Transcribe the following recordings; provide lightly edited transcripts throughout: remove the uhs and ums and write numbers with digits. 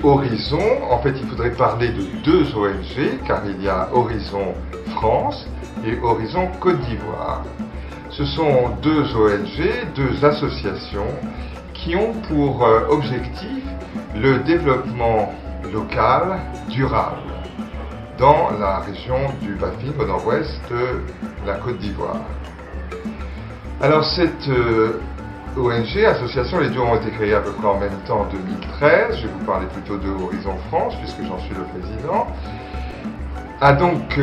Horizon, en fait, il faudrait parler de deux ONG, car il y a Horizon France et Horizon Côte d'Ivoire. Ce sont deux ONG, deux associations qui ont pour objectif le développement local durable dans la région du Bafing au nord-ouest de la Côte d'Ivoire. Alors cette ONG, association, les deux ont été créées à peu près en même temps en 2013, je vais vous parler plutôt de Horizon France puisque j'en suis le président, a donc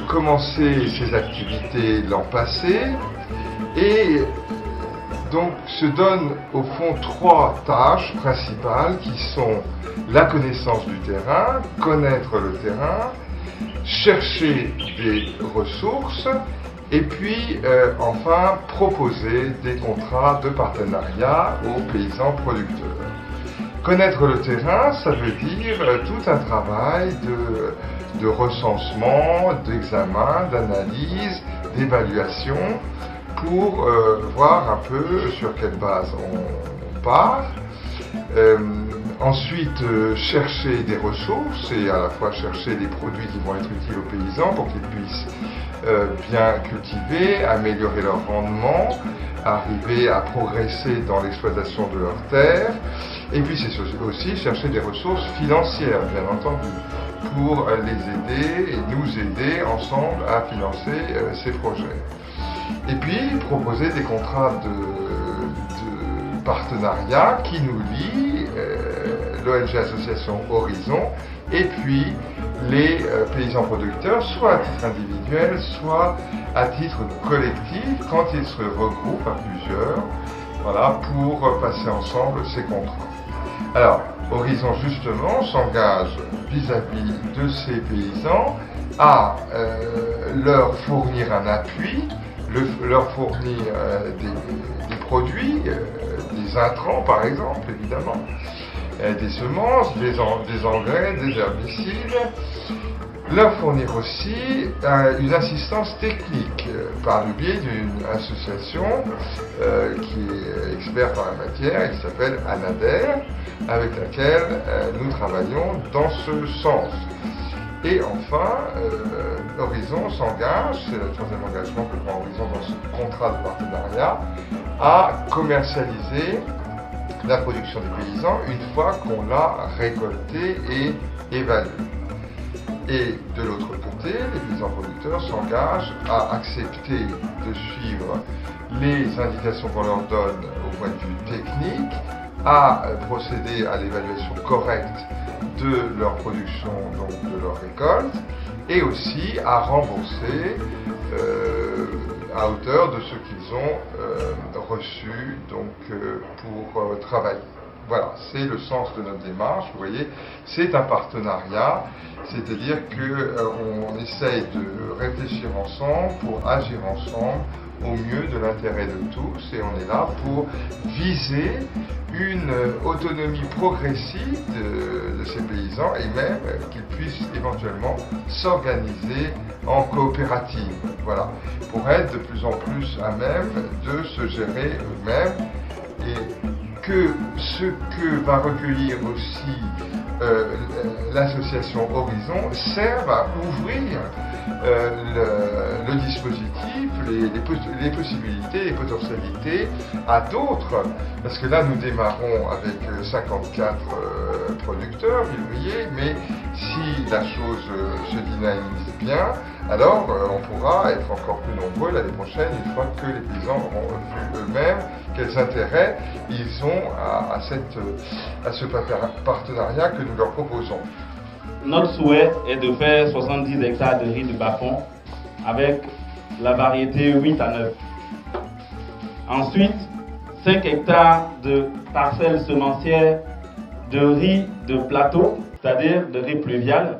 commencé ses activités l'an passé et donc se donne au fond trois tâches principales qui sont la connaissance du terrain, connaître le terrain, chercher des ressources et puis enfin proposer des contrats de partenariat aux paysans producteurs. Connaître le terrain, ça veut dire tout un travail de recensement, d'examen, d'analyse, d'évaluation pour voir un peu sur quelle base on part. Ensuite, chercher des ressources et à la fois chercher des produits qui vont être utiles aux paysans pour qu'ils puissent bien cultiver, améliorer leur rendement, arriver à progresser dans l'exploitation de leurs terres. Et puis c'est aussi chercher des ressources financières, bien entendu, pour les aider et nous aider ensemble à financer ces projets. Et puis proposer des contrats de partenariat qui nous lient, l'ONG Association Horizon, et puis les paysans producteurs, soit à titre individuel, soit à titre collectif, quand ils se regroupent à plusieurs, voilà, pour passer ensemble ces contrats. Alors, Horizon justement s'engage vis-à-vis de ces paysans à leur fournir un appui, leur fournir des produits, des intrants par exemple, évidemment, des semences, des engrais, des herbicides, leur fournir aussi une assistance technique par le biais d'une association qui est experte en la matière, qui s'appelle ANADER, avec laquelle nous travaillons dans ce sens. Et enfin, Horizon s'engage, c'est le troisième engagement que prend Horizon dans ce contrat de partenariat, à commercialiser la production des paysans une fois qu'on l'a récoltée et évaluée. Et de l'autre côté, les paysans producteurs s'engagent à accepter de suivre les indications qu'on leur donne au point de vue technique, à procéder à l'évaluation correcte de leur production, donc de leur récolte, et aussi à rembourser à hauteur de ce qu'ils ont reçu donc, pour travailler. Voilà, c'est le sens de notre démarche, vous voyez, c'est un partenariat, c'est-à-dire qu'on essaye de réfléchir ensemble pour agir ensemble au mieux de l'intérêt de tous, et on est là pour viser une autonomie progressive de ces paysans et même qu'ils puissent éventuellement s'organiser en coopérative, voilà, pour être de plus en plus à même de se gérer eux-mêmes et que ce que va recueillir aussi l'association Horizon serve à ouvrir le dispositif, les possibilités, les potentialités à d'autres, parce que là nous démarrons avec 54 producteurs, vous voyez, mais si la chose se dynamise bien, alors on pourra être encore plus nombreux l'année prochaine, une fois que les paysans auront vu eux-mêmes quels intérêts ils ont à ce partenariat que nous leur proposons. Notre souhait est de faire 70 hectares de riz de bas-fond avec la variété 8 à 9. Ensuite, 5 hectares de parcelles semencières de riz de plateau, c'est-à-dire de riz pluvial,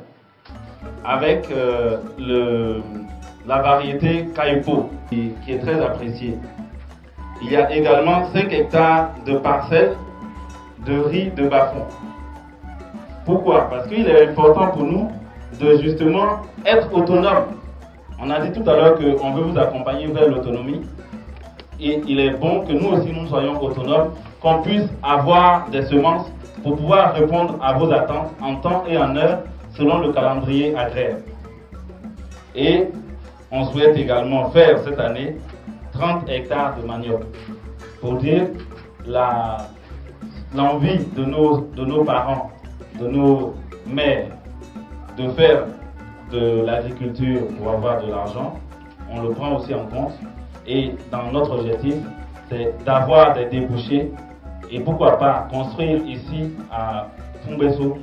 avec la variété Kaipo, qui est très appréciée. Il y a également 5 hectares de parcelles de riz de bas-fond. Pourquoi? Parce qu'il est important pour nous de justement être autonome. On a dit tout à l'heure qu'on veut vous accompagner vers l'autonomie. Et il est bon que nous aussi nous soyons autonomes qu'on puisse avoir des semences pour pouvoir répondre à vos attentes en temps et en heure selon le calendrier agraire. Et on souhaite également faire cette année 30 hectares de manioc pour dire l'envie de nos parents, de nos mères de faire de l'agriculture pour avoir de l'argent. On le prend aussi en compte et dans notre objectif, c'est d'avoir des débouchés et pourquoi pas construire ici à Fumbeso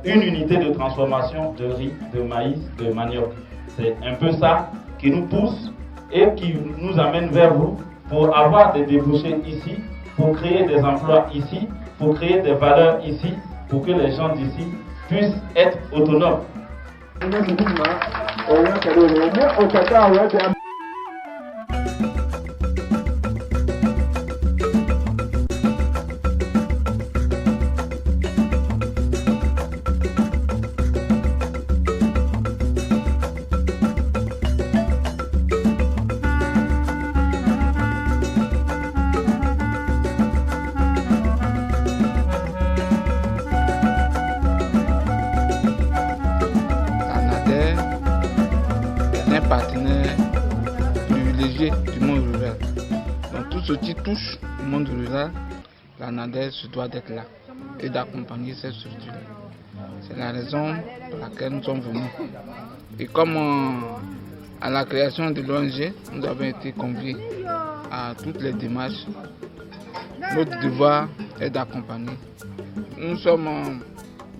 une unité de transformation de riz, de maïs, de manioc. C'est un peu ça qui nous pousse et qui nous amène vers vous pour avoir des débouchés ici, pour créer des emplois ici, pour créer des valeurs ici, pour que les gens d'ici puissent être autonomes. Partenaire privilégié du monde rural. Donc tout ce qui touche le monde rural, la NADER se doit d'être là et d'accompagner cette structure. C'est la raison pour laquelle nous sommes venus. Et comme à la création de l'ONG, nous avons été conviés à toutes les démarches. Notre devoir est d'accompagner. Nous sommes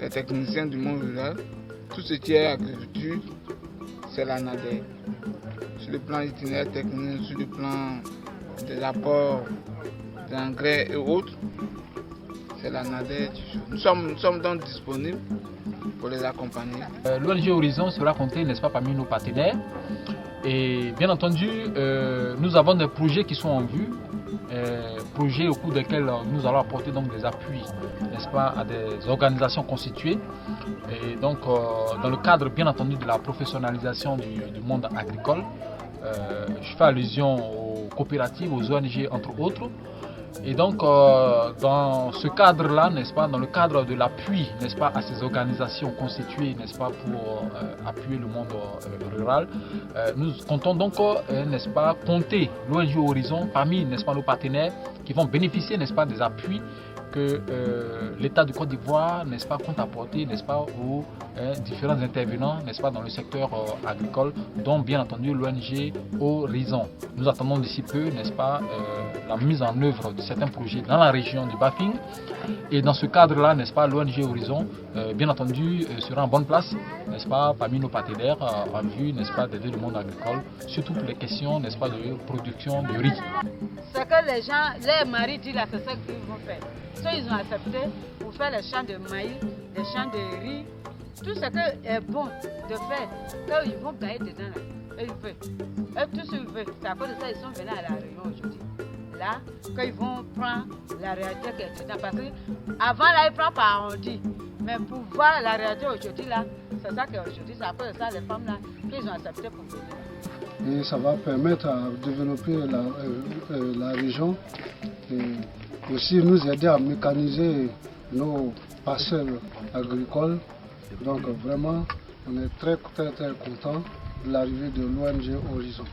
des techniciens du monde rural. Tout ce qui est agriculture, c'est la NADER. Sur le plan itinéraire technique, sur le plan des apports d'engrais et autres, c'est la NADER. Nous sommes donc disponibles pour les accompagner. L'ONG Horizon sera comptée, n'est-ce pas, parmi nos partenaires. Et bien entendu, nous avons des projets qui sont en vue, projets au cours desquels nous allons apporter donc des appuis, n'est-ce pas, à des organisations constituées. Et donc, dans le cadre, bien entendu, de la professionnalisation du monde agricole, je fais allusion aux coopératives, aux ONG, entre autres. Et donc, dans ce cadre-là, n'est-ce pas, dans le cadre de l'appui, n'est-ce pas, à ces organisations constituées, n'est-ce pas, pour appuyer le monde rural, nous comptons donc, n'est-ce pas, compter l'ONG Horizon parmi, n'est-ce pas, nos partenaires qui vont bénéficier, n'est-ce pas, des appuis que l'État du Côte d'Ivoire, n'est-ce pas, compte apporter, n'est-ce pas, aux différents intervenants, n'est-ce pas, dans le secteur agricole, dont bien entendu l'ONG Horizon. Nous attendons d'ici peu, n'est-ce pas, la mise en œuvre de certains projets dans la région du Bafing. Et dans ce cadre-là, n'est-ce pas, l'ONG Horizon, bien entendu, sera en bonne place, n'est-ce pas, parmi nos partenaires, en vue, n'est-ce pas, d'aider le monde agricole, surtout pour les questions, n'est-ce pas, de production de riz. Ce que les gens, les maris disent là, c'est ce qu'ils vont faire. Ils ont accepté pour faire les champs de maïs, les champs de riz, tout ce qui est bon de faire, qu'ils vont gagner dedans là. Et ils veulent. Et tout ce qu'ils veulent. C'est à cause de ça qu'ils sont venus à la réunion aujourd'hui. Là, qu'ils vont prendre la réalité qui est dedans. Parce qu'avant là, ils prennent par arrondi. Mais pour voir la réalité aujourd'hui là, c'est ça qu'aujourd'hui, c'est à cause de ça les femmes là qu'ils ont accepté pour venir. Et ça va permettre à développer la région. Et aussi nous aider à mécaniser nos parcelles agricoles. Donc vraiment, on est très contents de l'arrivée de l'ONG Horizon.